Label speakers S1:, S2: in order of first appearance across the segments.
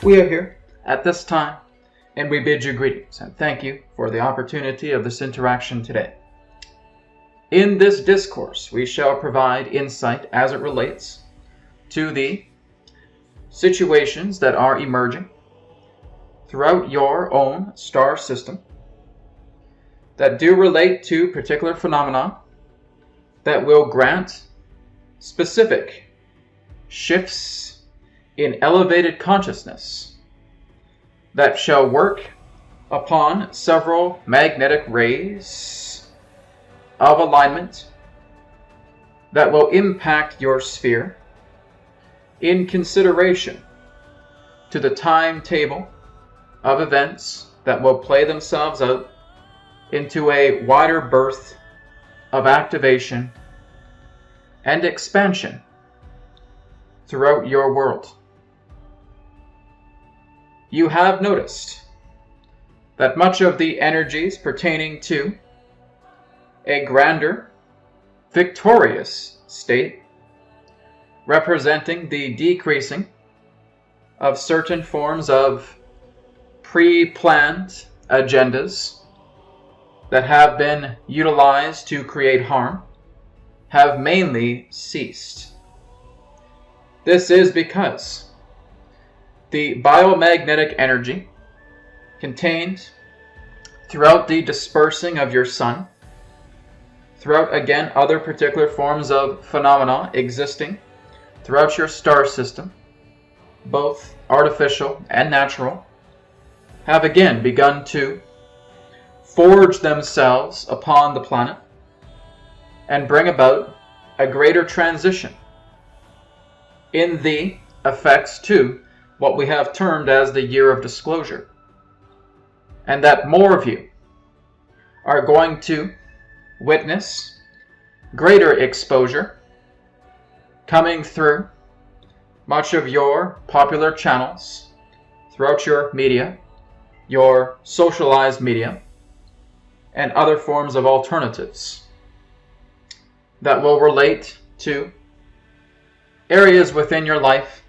S1: We are here at this time, and we bid you greetings and thank you for the opportunity of this interaction today. In this discourse, we shall provide insight as it relates to the situations that are emerging throughout your own star system that do relate to particular phenomena that will grant specific shifts in elevated consciousness that shall work upon several magnetic rays of alignment that will impact your sphere in consideration to the timetable of events that will play themselves out into a wider birth of activation and expansion throughout your world. You have noticed that much of the energies pertaining to a grander, victorious state, representing the decreasing of certain forms of pre-planned agendas that have been utilized to create harm, have mainly ceased. This is because the biomagnetic energy contained throughout the dispersing of your sun, throughout again other particular forms of phenomena existing throughout your star system, both artificial and natural, have again begun to forge themselves upon the planet and bring about a greater transition in the effects to what we have termed as the year of disclosure, and that more of you are going to witness greater exposure coming through much of your popular channels throughout your media, your socialized media, and other forms of alternatives that will relate to areas within your life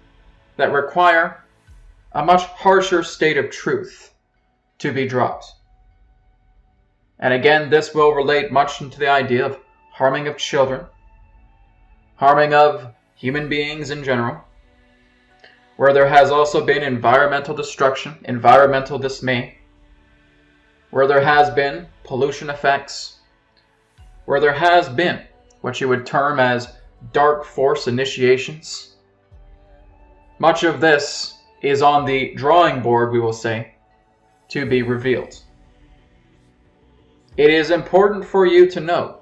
S1: that require a much harsher state of truth to be dropped. And again, this will relate much into the idea of harming of children, harming of human beings in general, where there has also been environmental destruction, environmental dismay, where there has been pollution effects, where there has been what you would term as dark force initiations. Much of this is on the drawing board, we will say, to be revealed. It is important for you to know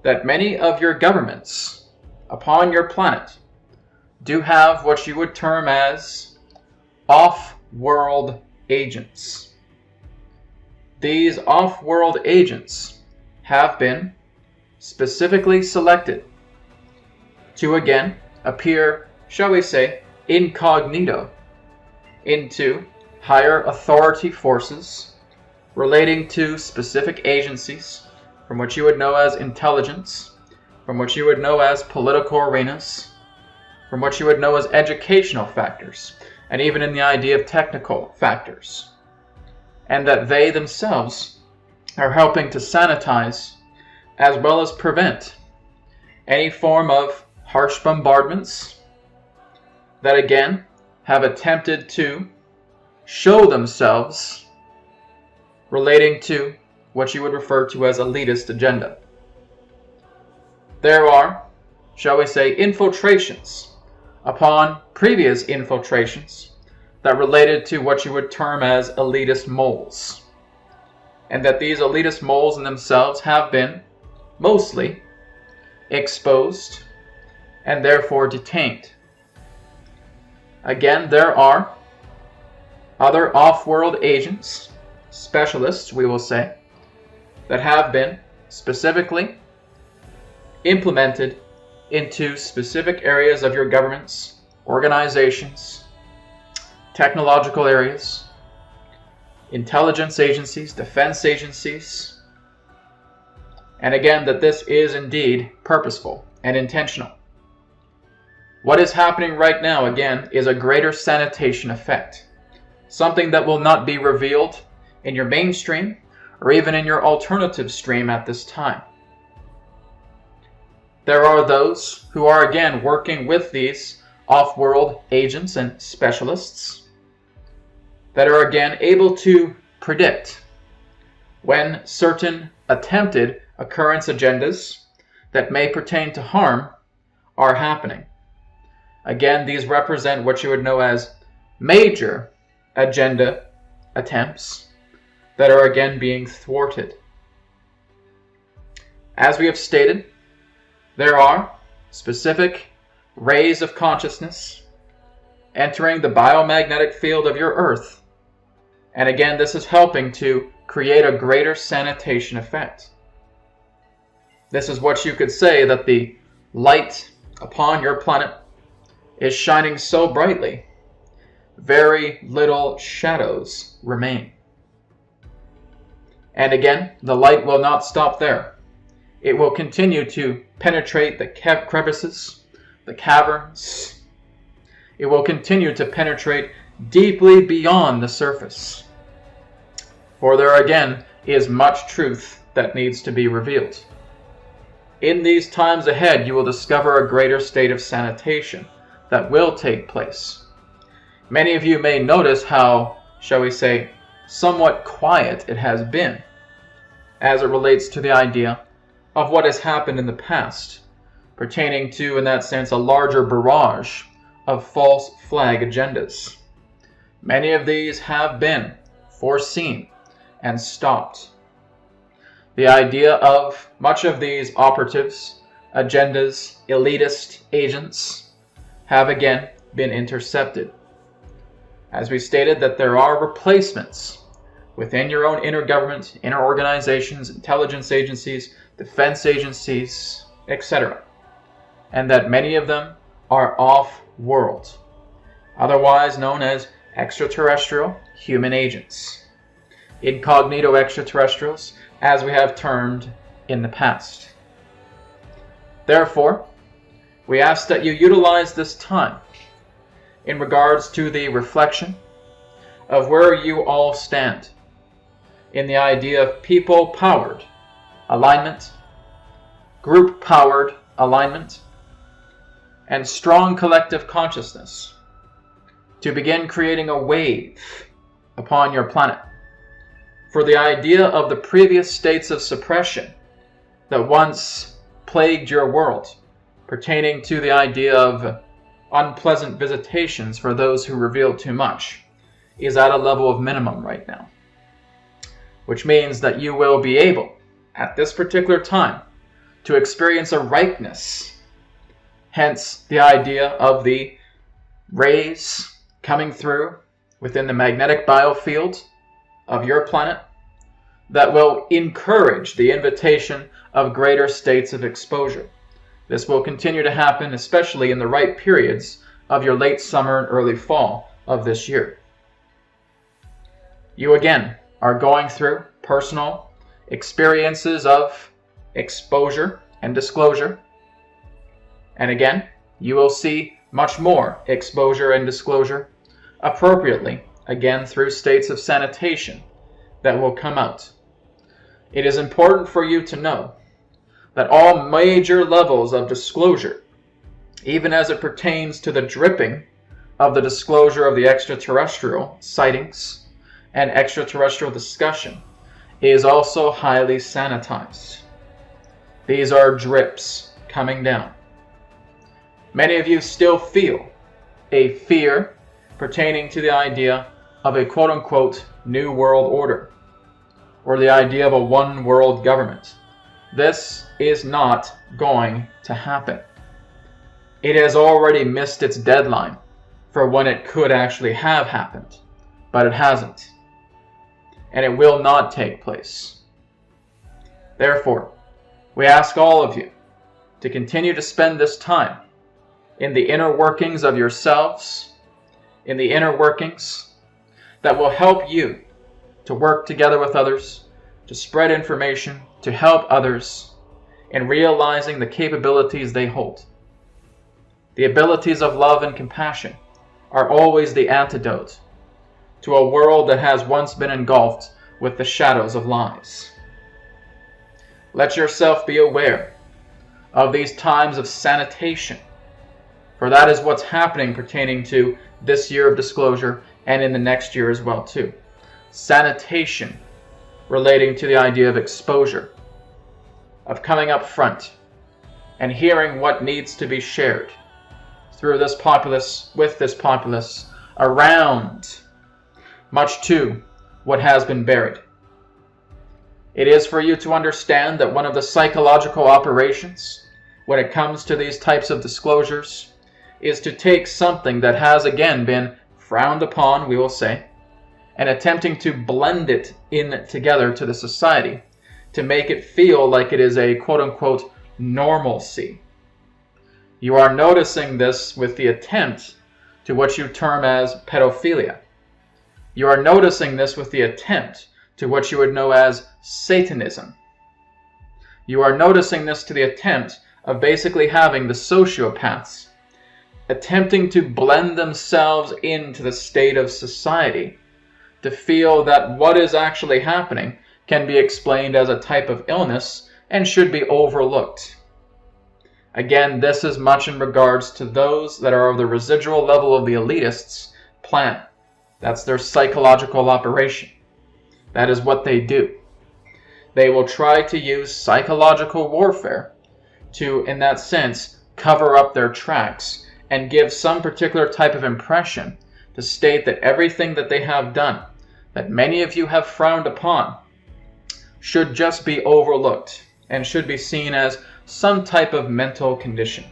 S1: that many of your governments upon your planet do have what you would term as off-world agents. These off-world agents have been specifically selected to again appear, shall we say, incognito into higher authority forces relating to specific agencies, from what you would know as intelligence, from what you would know as political arenas, from what you would know as educational factors, and even in the idea of technical factors. And that they themselves are helping to sanitize as well as prevent any form of harsh bombardments that again have attempted to show themselves relating to what you would refer to as elitist agenda. There are, shall we say, infiltrations upon previous infiltrations that related to what you would term as elitist moles, and that these elitist moles in themselves have been mostly exposed and therefore detained. Again, there are other off-world agents, specialists we will say, that have been specifically implemented into specific areas of your governments, organizations, technological areas, intelligence agencies, defense agencies, and again that this is indeed purposeful and intentional. What is happening right now, again, is a greater sanitation effect. Something that will not be revealed in your mainstream or even in your alternative stream at this time. There are those who are again working with these off-world agents and specialists that are again able to predict when certain attempted occurrence agendas that may pertain to harm are happening. Again, these represent what you would know as major agenda attempts that are again being thwarted. As we have stated, there are specific rays of consciousness entering the biomagnetic field of your Earth. And again, this is helping to create a greater sanitation effect. This is what you could say that the light upon your planet is shining so brightly, very little shadows remain. And again, the light will not stop there. It will continue to penetrate the crevices, the caverns. It will continue to penetrate deeply beyond the surface. For there again is much truth that needs to be revealed. In these times ahead, you will discover a greater state of sanitation that will take place. Many of you may notice how, shall we say, somewhat quiet it has been as it relates to the idea of what has happened in the past, pertaining to, in that sense, a larger barrage of false flag agendas. Many of these have been foreseen and stopped. The idea of much of these operatives, agendas, elitist agents have again been intercepted. As we stated, that there are replacements within your own inner government, inner organizations, intelligence agencies, defense agencies, etc. And that many of them are off-world, otherwise known as extraterrestrial human agents, incognito extraterrestrials, as we have termed in the past. Therefore, we ask that you utilize this time in regards to the reflection of where you all stand in the idea of people-powered alignment, group-powered alignment, and strong collective consciousness to begin creating a wave upon your planet for the idea of the previous states of suppression that once plagued your world, pertaining to the idea of unpleasant visitations for those who reveal too much, is at a level of minimum right now. Which means that you will be able, at this particular time, to experience a ripeness. Hence the idea of the rays coming through within the magnetic biofield of your planet that will encourage the invitation of greater states of exposure. This will continue to happen, especially in the right periods of your late summer and early fall of this year. You again are going through personal experiences of exposure and disclosure. And again, you will see much more exposure and disclosure appropriately, again through states of sanitation that will come out. It is important for you to know that all major levels of disclosure, even as it pertains to the dripping of the disclosure of the extraterrestrial sightings and extraterrestrial discussion, is also highly sanitized. These are drips coming down. Many of you still feel a fear pertaining to the idea of a quote-unquote new world order, or the idea of a one world government. This is not going to happen. It has already missed its deadline for when it could actually have happened, but it hasn't. And it will not take place. Therefore, we ask all of you to continue to spend this time in the inner workings of yourselves, in the inner workings that will help you to work together with others, to spread information, to help others in realizing the capabilities they hold. The abilities of love and compassion are always the antidote to a world that has once been engulfed with the shadows of lies. Let yourself be aware of these times of sanitation, for that is what's happening pertaining to this year of disclosure and in the next year as well too. Sanitation relating to the idea of exposure, of coming up front and hearing what needs to be shared through this populace, with this populace, around much to what has been buried. It is for you to understand that one of the psychological operations when it comes to these types of disclosures is to take something that has again been frowned upon, we will say, and attempting to blend it in together to the society to make it feel like it is a quote-unquote normalcy. You are noticing this with the attempt to what you term as pedophilia. You are noticing this with the attempt to what you would know as Satanism. You are noticing this to the attempt of basically having the sociopaths attempting to blend themselves into the state of society to feel that what is actually happening can be explained as a type of illness and should be overlooked. Again, this is much in regards to those that are of the residual level of the elitists' plan. That's their psychological operation. That is what they do. They will try to use psychological warfare to, in that sense, cover up their tracks and give some particular type of impression to state that everything that they have done, that many of you have frowned upon, should just be overlooked and should be seen as some type of mental condition,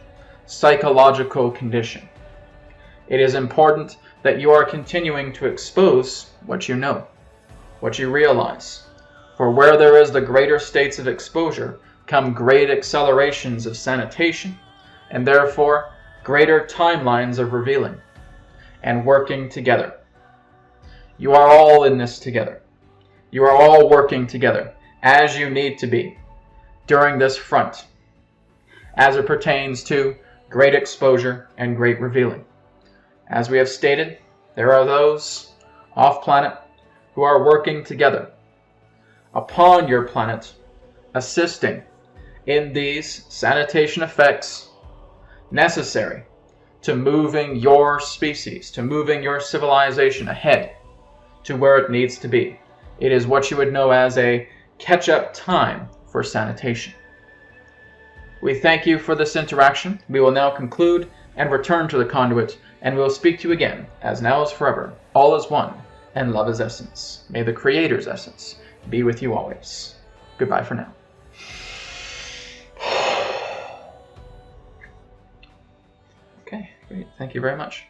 S1: psychological condition. It is important that you are continuing to expose what you know, what you realize. For where there is the greater states of exposure come great accelerations of sanitation, and therefore greater timelines of revealing and working together. You are all in this together. You are all working together as you need to be during this front, as it pertains to great exposure and great revealing. As we have stated, there are those off-planet who are working together upon your planet, assisting in these sanitation effects necessary to moving your species, to moving your civilization ahead to where it needs to be. It is what you would know as a catch-up time for sanitation. We thank you for this interaction. We will now conclude and return to the conduit, and we will speak to you again, as now as forever. All is one, and love is essence. May the Creator's essence be with you always. Goodbye for now. Okay, great. Thank you very much.